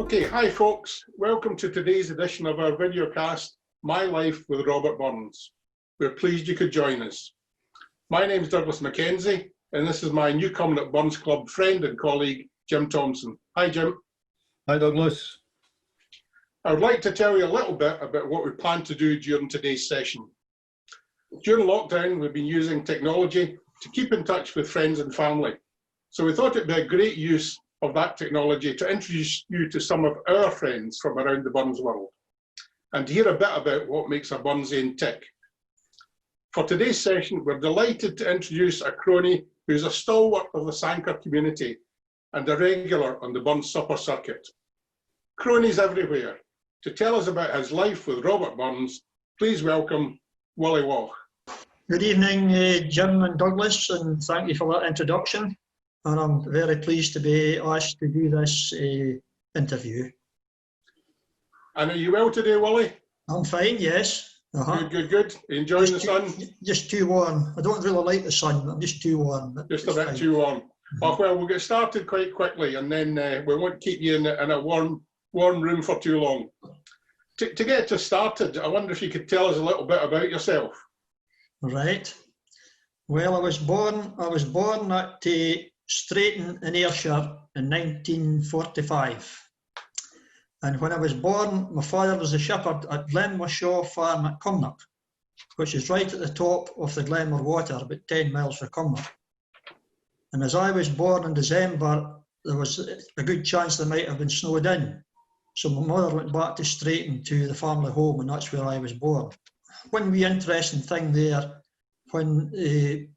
Okay, hi folks. Welcome to today's edition of our videocast, My Life with Robert Burns. We're pleased you could join us. My name is Douglas Mackenzie, and this is my Newcomer at Burns Club friend and colleague, Jim Thompson. Hi, Jim. Hi, Douglas. I would like to tell you a little bit about what we plan to do during today's session. During lockdown, we've been using technology to keep in touch with friends and family. So we thought it'd be a great use of that technology to introduce you to some of our friends from around the Burns world and to hear a bit about what makes a Burnsian tick. For today's session, we're delighted to introduce a crony who's a stalwart of the Sanquhar community and a regular on the Burns supper circuit. Cronies everywhere. To tell us about his life with Robert Burns, please welcome Willie Waugh. Good evening, Jim and Douglas, and thank you for that introduction. And I'm very pleased to be asked to do this interview. And are you well today, Willie? I'm fine, yes. Good. Enjoying the sun? Just too warm. I don't really like the sun, but I'm just too warm. Just a bit too warm. Well, we'll get started quite quickly, and then we won't keep you in a warm room for too long. To get us started, I wonder if you could tell us a little bit about yourself. Right. Well, I was born at Straighton in Ayrshire in 1945. And when I was born, my father was a shepherd at Glenmorshaw Farm at Cumnock, which is right at the top of the Glenmore Water, about 10 miles from Cumnock. And as I was born in December, there was a good chance there might have been snowed in. So my mother went back to Straighton to the family home, and that's where I was born. One wee interesting thing there, when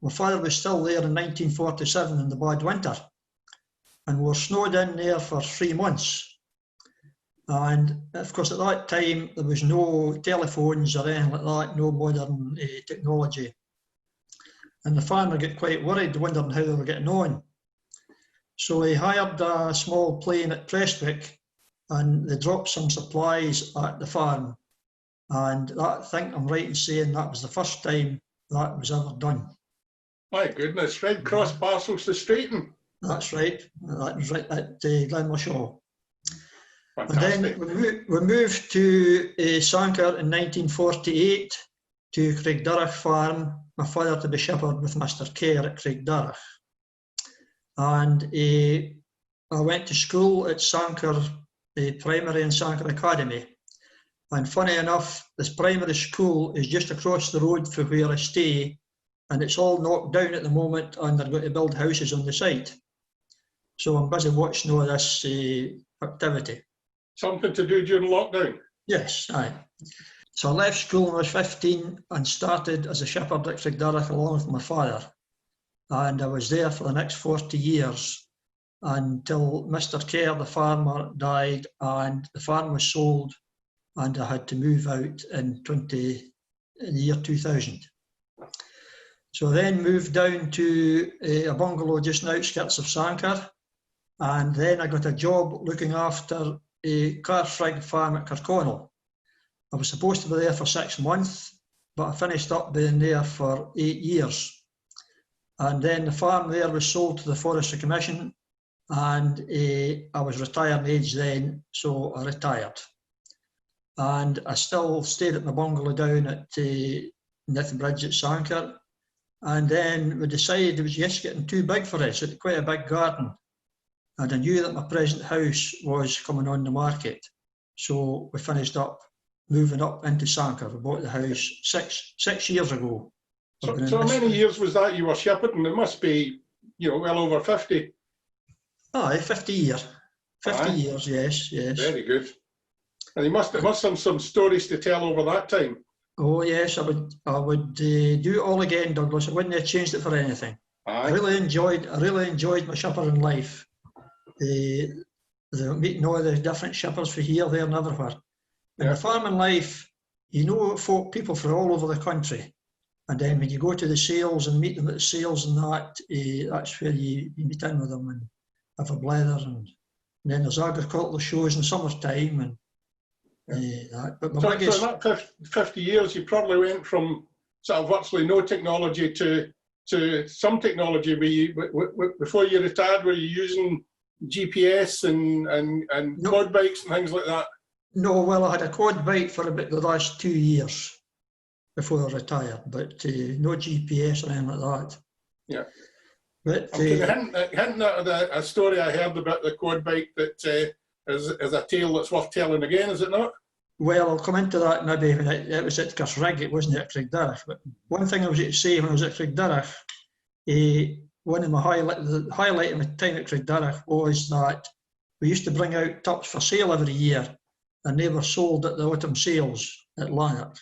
my father was still there in 1947 in the bad winter, and we were snowed in there for 3 months. And of course at that time there was no telephones or anything like that, no modern technology. And the farmer got quite worried, wondering how they were getting on. So he hired a small plane at Prestwick, and they dropped some supplies at the farm. And I think I'm right in saying that was the first time that was ever done. My goodness, Red Cross parcels to Straighton. That's right. That was right at Glenmorshaw. Fantastic. And then we moved to Sanquhar in 1948 to Craigdurroch Farm, my father to be shepherd with Mr. Kerr at Craigdurroch. And I went to school at Sanquhar Primary and Sanquhar Academy. And funny enough, this primary school is just across the road from where I stay, and it's all knocked down at the moment, and they're going to build houses on the site. So I'm busy watching all this activity. Something to do during lockdown? Yes, aye. So I left school when I was 15 and started as a shepherd at Craigdurroch along with my father. And I was there for the next 40 years until Mr. Kerr, the farmer, died and the farm was sold, and I had to move out in the year 2000. So I then moved down to a bungalow just on the outskirts of Sanquhar, and then I got a job looking after a Carfrig farm at Kirkconnell. I was supposed to be there for 6 months, but I finished up being there for 8 years. And then the farm there was sold to the Forestry Commission, and I was retiring age then, so I retired. And I still stayed at my bungalow down at Nithbridge at Sanquhar. And then we decided it was just getting too big for us. It had quite a big garden. And I knew that my present house was coming on the market. So we finished up moving up into Sanquhar. We bought the house six years ago. So how many years was that you were shepherding? It must be, well over 50. Aye, 50 years. 50 years, yes. Very good. And you must have some stories to tell over that time. Oh yes, I would do it all again, Douglas. I wouldn't have changed it for anything. Aye. I really enjoyed my shepherding life. The meeting all the different shepherds for here, there, and everywhere. In the farming life, people from all over the country. And then when you go to the sales and meet them at the sales and that's where you meet in with them and have a blether. And then there's agricultural shows in summertime and But so in that 50 years, you probably went from sort of virtually no technology to some technology. Before you retired, were you using GPS and No. quad bikes and things like that? No, well, I had a quad bike for about the last 2 years before I retired, but no GPS or anything like that. Yeah. But I'm kind of hinting at a story I heard about the quad bike that is a tale that's worth telling again, is it not? well, I'll come into that maybe when it was at Carsrig, it wasn't at Craigdarroch. But one thing I was going to say when I was at Craigdarroch, one of the highlight of my time at Craigdarroch was that we used to bring out tops for sale every year, and they were sold at the autumn sales at Lanark.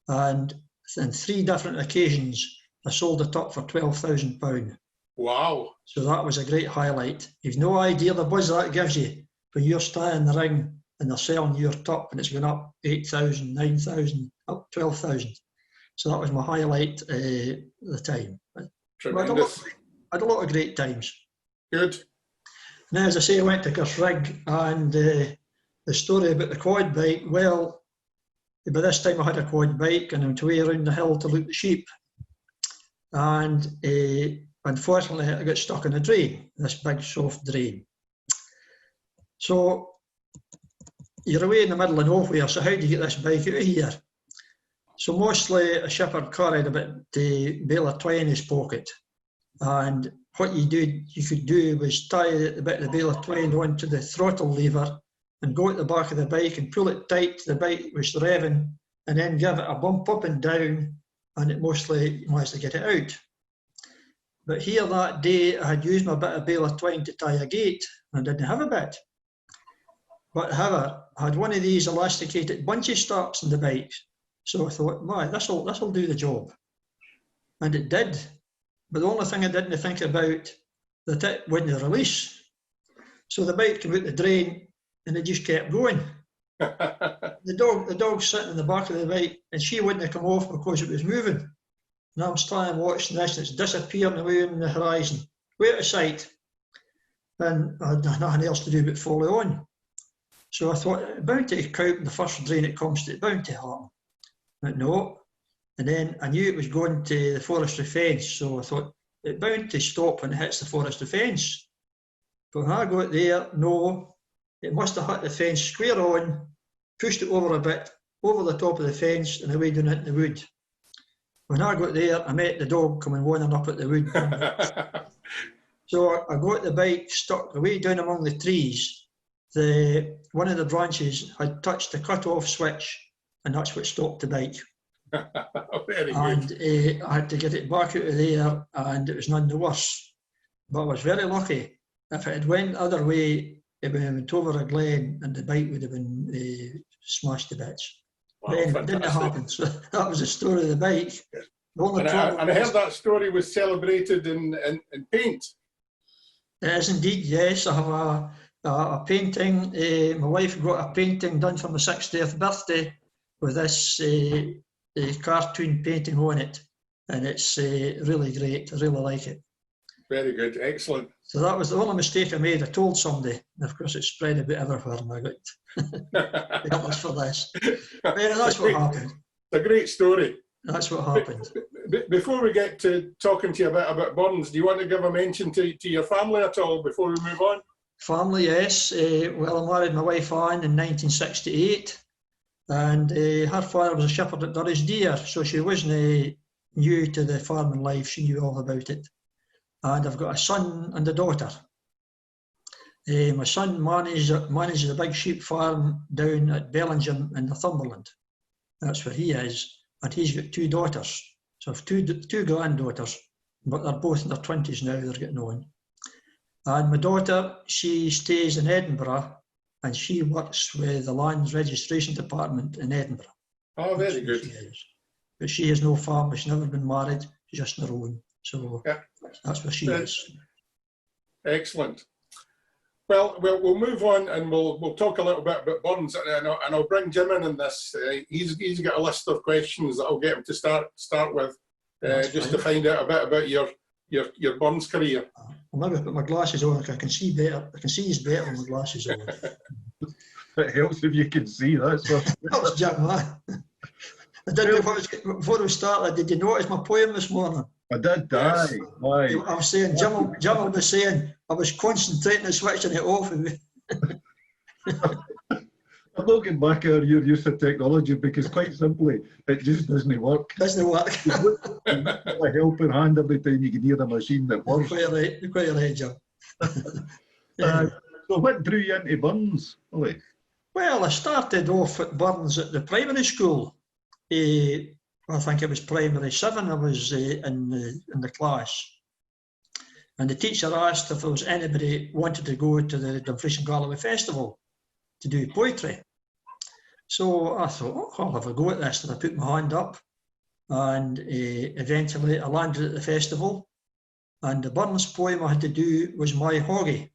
And on 3 different occasions, I sold a top for £12,000. Wow. So that was a great highlight. You've no idea the buzz that gives you when you're standing in the ring and they're selling your top and it's going up 8,000, 9,000, up 12,000. So that was my highlight at the time. Tremendous. I had a lot of great times. Good. Now, as I say, I went to Carsrig, and the story about the quad bike, well, by this time I had a quad bike and I went away around the hill to look at the sheep. And unfortunately, I got stuck in a drain, this big soft drain. So you're away in the middle of nowhere, so how do you get this bike out of here? So mostly a shepherd carried a bit bale of twine in his pocket. And what you could do was tie the bit of the bale of twine onto the throttle lever and go at the back of the bike and pull it tight till the bike was revving, and then give it a bump up and down, and it mostly managed to get it out. But here that day I had used my bit of bale of twine to tie a gate, and I didn't have a bit. But however, I had one of these elasticated bunchy straps in the bike, so I thought, man, this'll do the job. And it did. But the only thing I didn't think about, that it wouldn't release. So the bike came out the drain and it just kept going. The dog sitting in the back of the bike, and she wouldn't have come off because it was moving. And I'm standing watching this, and it's disappearing away on the horizon, way out of sight. And I had nothing else to do but follow on. So I thought, it's bound to come out in the first drain it comes to, it's bound to happen. But no. And then I knew it was going to the forestry fence, so I thought, it's bound to stop when it hits the forestry fence. But when I got there, no, it must have hit the fence square on, pushed it over a bit, over the top of the fence, and away down into the wood. When I got there, I met the dog coming wandering up at the wood. So I got the bike stuck away down among the trees. One of the branches had touched the cut-off switch, and that's what stopped the bike. Very And good. I had to get it back out of there, and it was none the worse. But I was very lucky. If it had went the other way, it would have went over a glen, and the bike would have been smashed to bits. Wow, But anyway, it didn't happen. So that was the story of the bike. The only problem I heard that story was celebrated in paint. It is indeed, yes. I have a painting. My wife got a painting done for my 60th birthday with this cartoon painting on it, and it's really great. I really like it. Very good, excellent. So that was the only mistake I made. I told somebody, and of course it spread a bit everywhere, and I got the others for this. But anyway, that's what happened. It's a great story. That's what happened. Before we get to talking to you about Burns, do you want to give a mention to your family at all before we move on? Family, yes. Well, I married my wife Anne in 1968, and her father was a shepherd at Durrisdeer, so she wasn't new to the farming life. She knew all about it. And I've got a son and a daughter. My son manages a big sheep farm down at Bellingham in Northumberland. That's where he is. And he's got 2 daughters. So I have two granddaughters, but they're both in their 20s now, they're getting on. And my daughter, she stays in Edinburgh, and she works with the Lands Registration Department in Edinburgh. Oh, very good. But she has no family, she's never been married, she's just on her own. So yeah, that's where she is. Excellent. Well, we'll move on, and we'll talk a little bit about Burns, and I'll bring Jim in this. He's got a list of questions that I'll get him to start with, just to find out a bit about your Burns career. I'll maybe put my glasses on. I can see better. I can see he's better with my glasses on. It helps if you can see. That's what. That's Jim, man. I didn't know before we started. Did you notice my poem this morning? I did, Yes. aye. I was saying, Jim was saying, I was concentrating on switching it off. I'm looking back at your use of technology because quite simply, it just doesn't work. Doesn't work. You need a helping hand every time you can hear the machine that works. Quite right, Jim. So what drew you into Burns, Willie? Well, I started off at Burns at the primary school. I think it was primary 7. I was in the class. And the teacher asked if there was anybody wanted to go to the Dumfries and Galloway Festival to do poetry. So I thought, oh, I'll have a go at this. And I put my hand up. And eventually I landed at the festival. And the Burns poem I had to do was My Hoggy.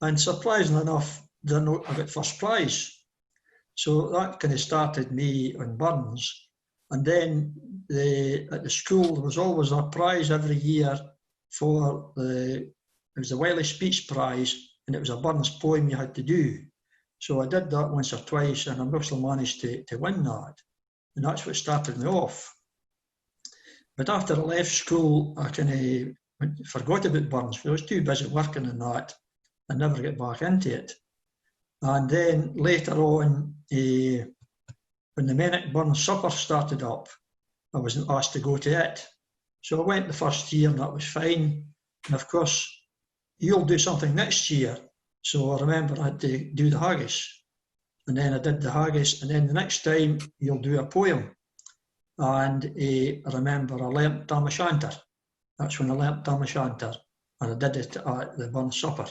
And surprisingly enough, I got first prize. So that kind of started me on Burns. And then at the school, there was always a prize every year for it was the Willie Speech Prize, and it was a Burns poem you had to do. So I did that once or twice, and I actually managed to win that. And that's what started me off. But after I left school, I kind of forgot about Burns. I was too busy working on that. I never got back into it. And then later on, when the Mennick Burns Supper started up, I wasn't asked to go to it. So I went the first year and that was fine. And of course, you'll do something next year. So I remember I had to do the haggis. And then I did the haggis. And then the next time, you'll do a poem. And I remember I learnt Tam O'Shanter. That's when I learnt Tam O'Shanter. And I did it at the Burns Supper.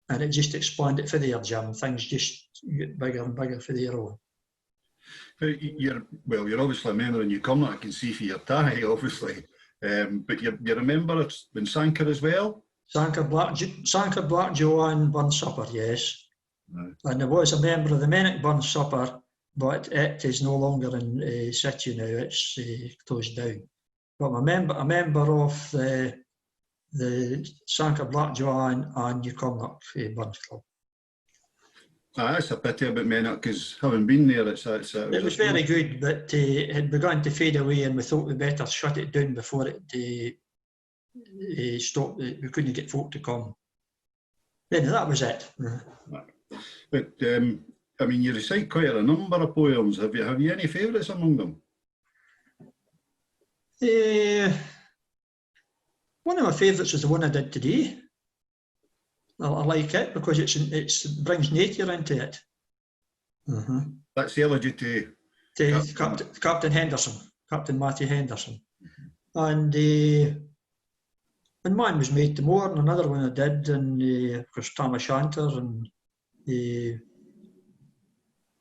And it just expanded for there, Jim. Things just get bigger and bigger for there on. You're obviously a member and you come, I can see for your tie, obviously. But you remember it's been Sanker as well? Sanker Black Joanne Burns Supper, yes. Right. And I was a member of the Mennick Burns Supper, but it is no longer in situ now. It's closed down. But I'm a member of the Sanker Black Joanne and Newcomnock Burns Club. That's a pity about Mennick, because having been there, it was very good, but it had begun to fade away, and we thought we better shut it down before it stopped. We couldn't get folk to come. Then that was it. But I mean, you recite quite a number of poems. Have you any favourites among them? One of my favourites is the one I did today. I like it because it brings nature into it. That's the elegy to Captain Henderson, Captain Matthew Henderson. And mine was Made to More, and another one I did, and of course Tam O'Shanter, and the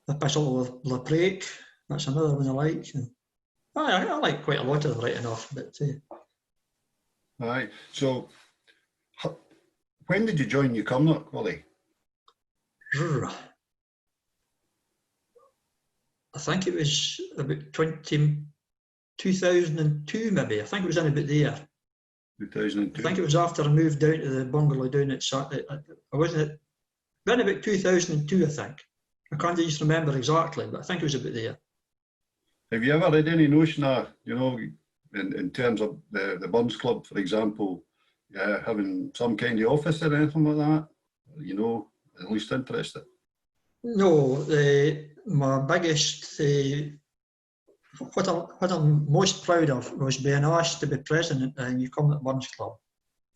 Epistle of Laprake. That's another one I like. I like quite a lot of them right enough. But Aye. So when did you join Newcomnock, Willie? I think it was about 2002 maybe. I think it was in about there. 2002. I think it was after I moved down to the bungalow down at I wasn't then about 2002, I think. I can't just remember exactly, but I think it was about there. Have you ever had any notion of, in terms of the Burns Club, for example, having some kind of office or anything like that? At least interested? No, my biggest, what I'm most proud of was being asked to be president of the Newcomnock Burns Club.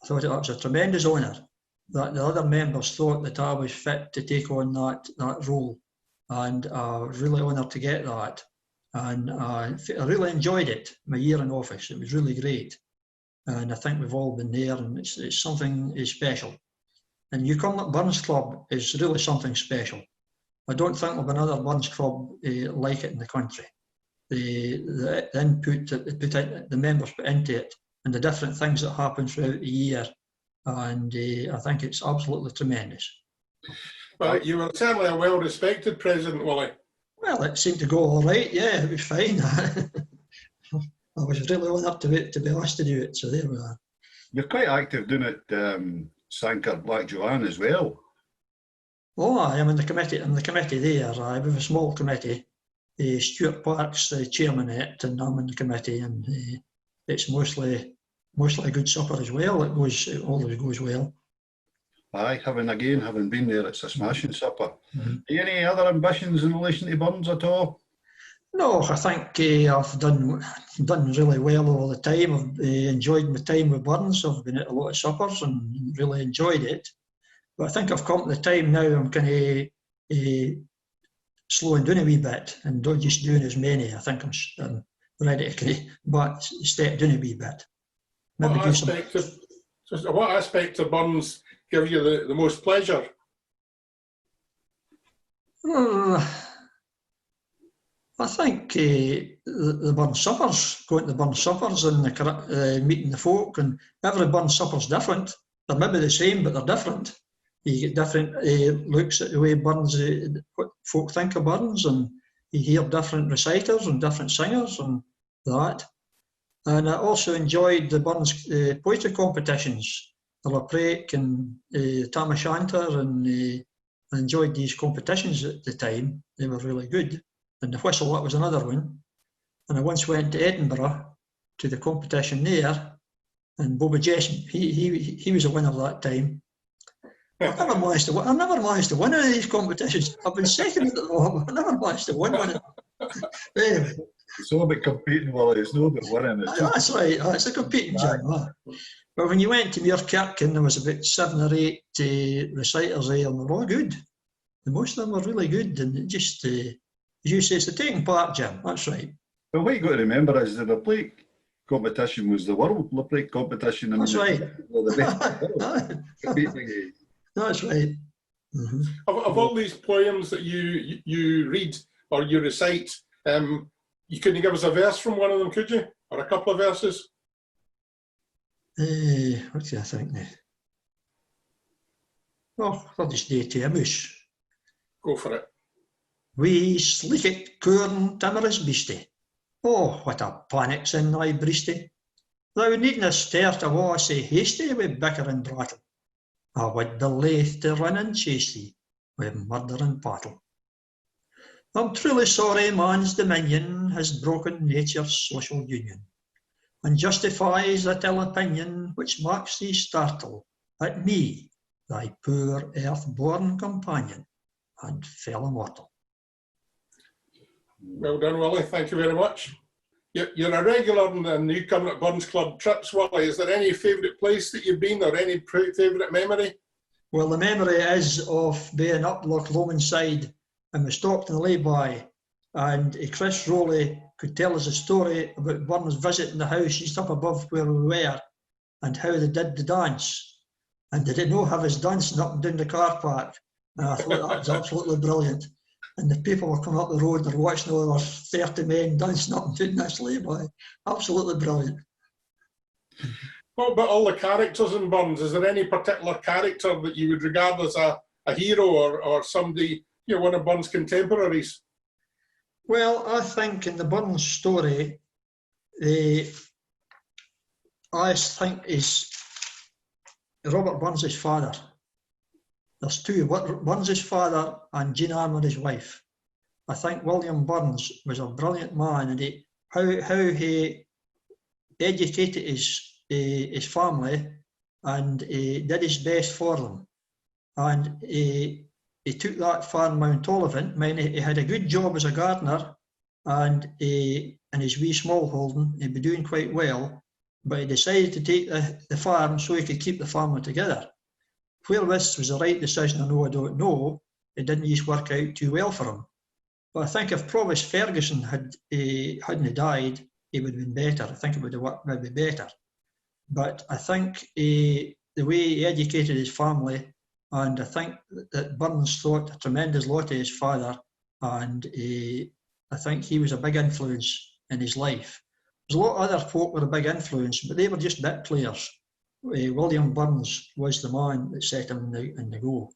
I thought that was a tremendous honour, that the other members thought that I was fit to take on that role, and I was really honoured to get that. And I really enjoyed it, my year in office. It was really great. And I think we've all been there, and it's something special. And Newcomnock Burns Club is really something special. I don't think there'll be another Burns Club like it in the country. The input that the members put into it, and the different things that happen throughout the year, and I think it's absolutely tremendous. Well, you were certainly a well-respected president, Willie. Well, it seemed to go all right. Yeah, it was fine. I was really honoured to be asked to do it. So there we are. You're quite active doing it, Sanker Black Joanne as well. Oh, I am in the committee. I'm the committee there. I have a small committee. Stuart Park's the chairman of it, and I'm in the committee. And it's mostly a good supper as well. It always goes well. Aye, having been there, it's a smashing supper. Mhm. Are you any other ambitions in relation to Burns at all? No, I think I've done really well all the time. I've enjoyed my time with Burns. I've been at a lot of suppers and really enjoyed it. But I think I've come to the time now I'm kind of slowing down a wee bit and not just doing as many. I think I'm ready to step down a wee bit. Maybe What aspect of Burns give you the most pleasure? I think the Burns suppers, going to the Burns suppers and meeting the folk, and every Burns supper's different. They're maybe the same, but they're different. You get different looks at the way Burns, what folk think of Burns, and you hear different reciters and different singers and that. And I also enjoyed the Burns poetry competitions, the Laprake and Tam O'Shanter, and I enjoyed these competitions at the time. They were really good. And the whistle, that was another one. And I once went to Edinburgh to the competition there, and Bobby Jesson, he was a winner that time. I never managed to win any of these competitions. I've been second at them all, but I never managed to win one. Anyway. It's all about competing, Willie. It's not about winning. That's right. It's a competing job. But when you went to Muirkirk, and there was about 7 or 8 reciters there, and they were all good. And most of them were really good, and it just, as you say, it's the taking part, Jim. That's right. But what you got to remember is the Laprake competition was the world Laprake competition. That's right. That's right. Mm-hmm. Of all these poems that you read or you recite, you couldn't give us a verse from one of them, could you? Or a couple of verses? What do I think now? Oh, I'll just do it to a moose. Go for it. We slicket coorn timorous beastie. Oh, what a panic's in thy breastie. Thou needna start awa sae hasty with bicker and brattle. I would be laith to run and chase thee with murder and battle. I'm truly sorry man's dominion has broken nature's social union, and justifies that ill opinion which makes thee startle at me, thy poor earth-born companion and fellow mortal. Well done, Willie. Thank you very much. You're a regular and you come at Burns Club trips, Willie. Is there any favourite place that you've been or any favourite memory? Well, the memory is of being up Loch Lomond side, and we stopped in the lay-by, and Chris Rowley could tell us a story about Burns visiting the house just up above where we were, and how they did the dance. And they didn't know have us dancing up and down the car park. And I thought that was absolutely brilliant. And the people were coming up the road, they're watching all our 30 men dancing up and down this lay-by. Absolutely brilliant. What about all the characters in Burns? Is there any particular character that you would regard as a hero or somebody, one of Burns' contemporaries? Well, I think in the Burns story, I think is Robert Burns' father. There's two, Burns' father and Jean Armour, his wife. I think William Burns was a brilliant man, and how he educated his family and he did his best for them. And he took that far in Mount Oliphant. I mean, he had a good job as a gardener, and in his wee small holding, he'd be doing quite well, but he decided to take the farm so he could keep the family together. Whether this was the right decision or no, I don't know. It didn't just work out too well for him. But I think if Provost Ferguson hadn't died, he would have been better. I think it would have worked maybe better. But I think the way he educated his family, and I think that Burns thought a tremendous lot of his father, and I think he was a big influence in his life. There's a lot of other folk were a big influence, but they were just bit players. William Burns was the man that set him in the go.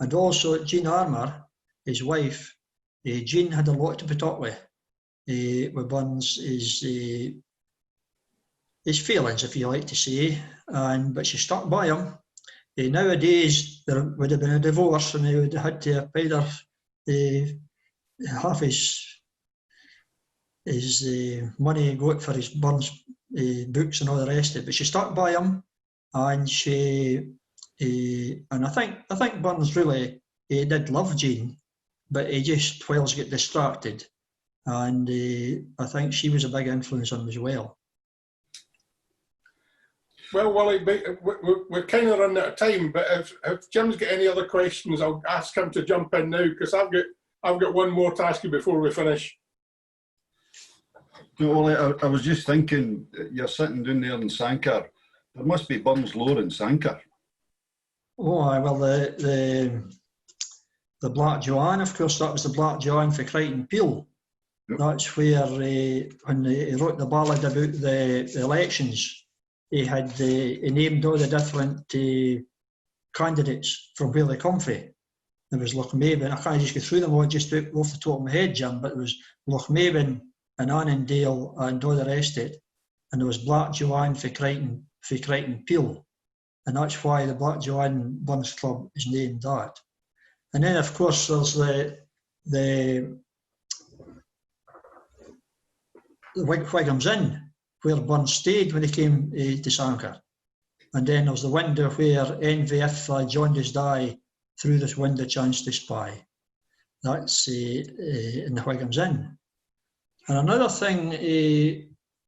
And also Jean Armour, his wife, Jean had a lot to put up with Burns, his feelings, if you like to say, but she stuck by him. Nowadays, there would have been a divorce, and he would have had to either half his money got for his Burns books and all the rest of it. But she stuck by him, and and I think Burns really did love Jean, but he just whiles get distracted, and I think she was a big influence on him as well. Well, Willie, we're kind of running out of time, but if Jim's got any other questions, I'll ask him to jump in now, because I've got one more to ask you before we finish. Well, I was just thinking, you're sitting down there in Sanquhar. There must be Burns Lore in Sanquhar. Oh, well, the Black Joanne, of course, that was the Black Joanne for Crichton Peel. Yep. That's where, when he wrote the ballad about the elections, he named all the different candidates from where they come from. There was Lochmaven, I can't just go through them all just off the top of my head, Jim, but there was Lochmaven and Annandale and all the rest of it. And there was Black Joanne for Crichton Peel. And that's why the Black Joanne Burns Club is named that. And then, of course, there's the Wiggham's Inn, where Burns stayed when he came to Sanquhar. And then there's the window where envy if John does die, through this window chance to spy. That's in the Wiggham's Inn. And another thing,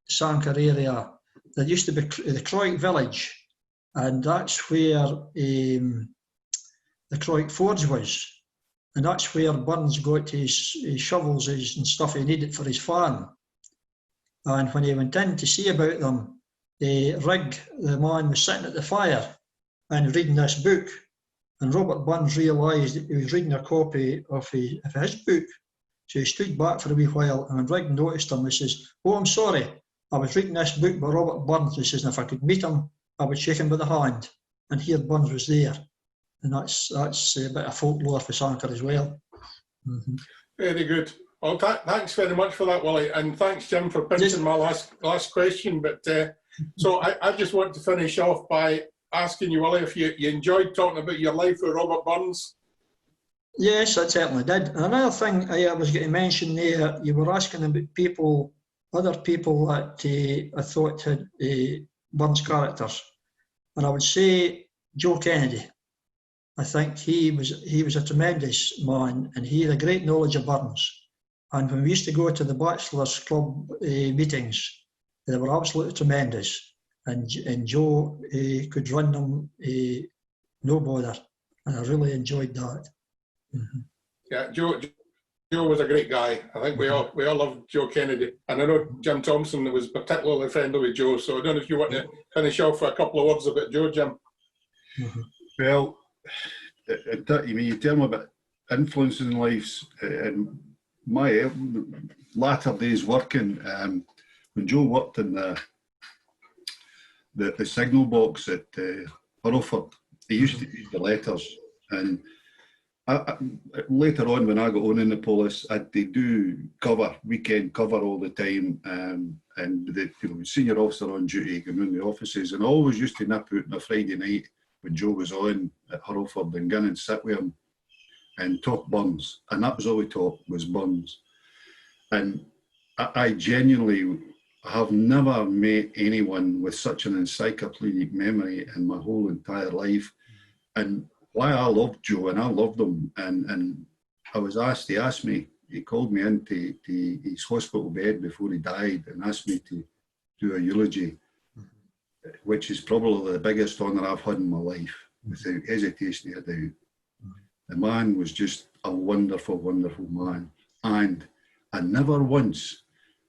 Sanquhar area, there used to be the Croik Village, and that's where the Croik Forge was. And that's where Burns got his shovels and stuff he needed for his farm. And when he went in to see about them, Rigg, the man, was sitting at the fire and reading this book. And Robert Burns realised that he was reading a copy of his book. So he stood back for a wee while, and when Rigg noticed him, he says, "Oh, I'm sorry, I was reading this book by Robert Burns." He says, "and if I could meet him, I would shake him by the hand." And here Burns was there. And that's a bit of folklore for Sanquhar as well. Mm-hmm. Very good. Well, thanks very much for that, Willie, and thanks, Jim, for pinching my last question. But so I just want to finish off by asking you, Willie, if you enjoyed talking about your life with Robert Burns. Yes, I certainly did. And another thing I was going to mention there, you were asking about other people that I thought had Burns characters, and I would say Joe Kennedy. I think he was a tremendous man, and he had a great knowledge of Burns. And when we used to go to the Bachelors Club meetings, they were absolutely tremendous. And Joe could run them no bother, and I really enjoyed that. Mm-hmm. Yeah, Joe was a great guy. I think we all loved Joe Kennedy, and I know Jim Thompson was particularly friendly with Joe. So I don't know if you want to finish off with a couple of words about Joe, Jim. Mm-hmm. Well, you tell me about influencing lives. In my latter days working, when Joe worked in the signal box at Hurlford, he used to read the letters, and later on when I got on in the police, they do weekend cover all the time, and the senior officer on duty going in the offices, and I always used to nip out on a Friday night when Joe was on at Hurlford and go in and sit with him and talk Burns, and that was all we talked, was Burns. And I genuinely have never met anyone with such an encyclopedic memory in my whole entire life. And why I loved Joe, and I loved him, and he asked me, he called me into his hospital bed before he died and asked me to do a eulogy, which is probably the biggest honour I've had in my life, without hesitation of a doubt. The man was just a wonderful, wonderful man. And I never once,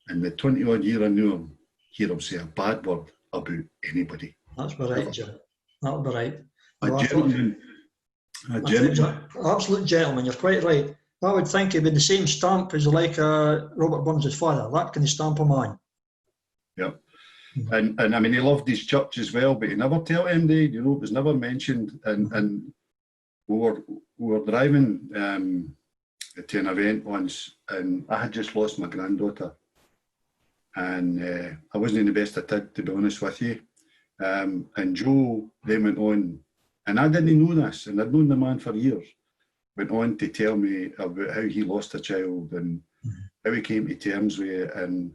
in the 20-odd year I knew him, hear him say a bad word about anybody. That's right, Jim. That would be right. Absolute gentleman, you're quite right. I would think he'd be the same stamp as Robert Burns' father, that kind of stamp of man. Yep. And I mean, he loved his church as well, but he never told anybody, it was never mentioned. And we were driving to an event once, and I had just lost my granddaughter. And I wasn't in the best of tid, to be honest with you. And Joe then went on, and I didn't know this, and I'd known the man for years, went on to tell me about how he lost a child and how he came to terms with it. And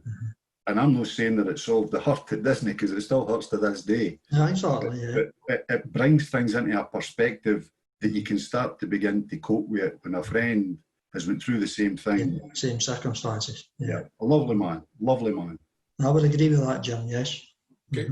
and I'm not saying that it solved the hurt at Disney, because it still hurts to this day. Yeah, exactly. Yeah. But it brings things into a perspective that you can start to begin to cope with it when a friend has went through the same thing. Same circumstances. Yeah. A lovely man, lovely man. I would agree with that, Jim. Yes. Okay.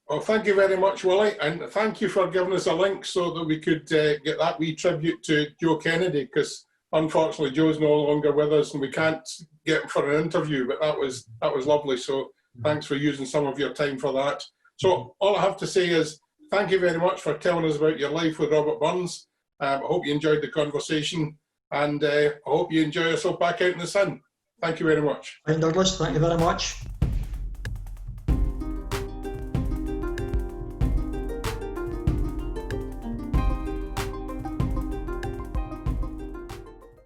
Well, thank you very much, Willie, and thank you for giving us a link so that we could get that wee tribute to Joe Kennedy, because unfortunately Joe's no longer with us and we can't get him for an interview, but that was lovely. So thanks for using some of your time for that. So all I have to say is thank you very much for telling us about your life with Robert Burns. I hope you enjoyed the conversation, and I hope you enjoy yourself back out in the sun. Thank you very much. Fine, Douglas. Thank you very much.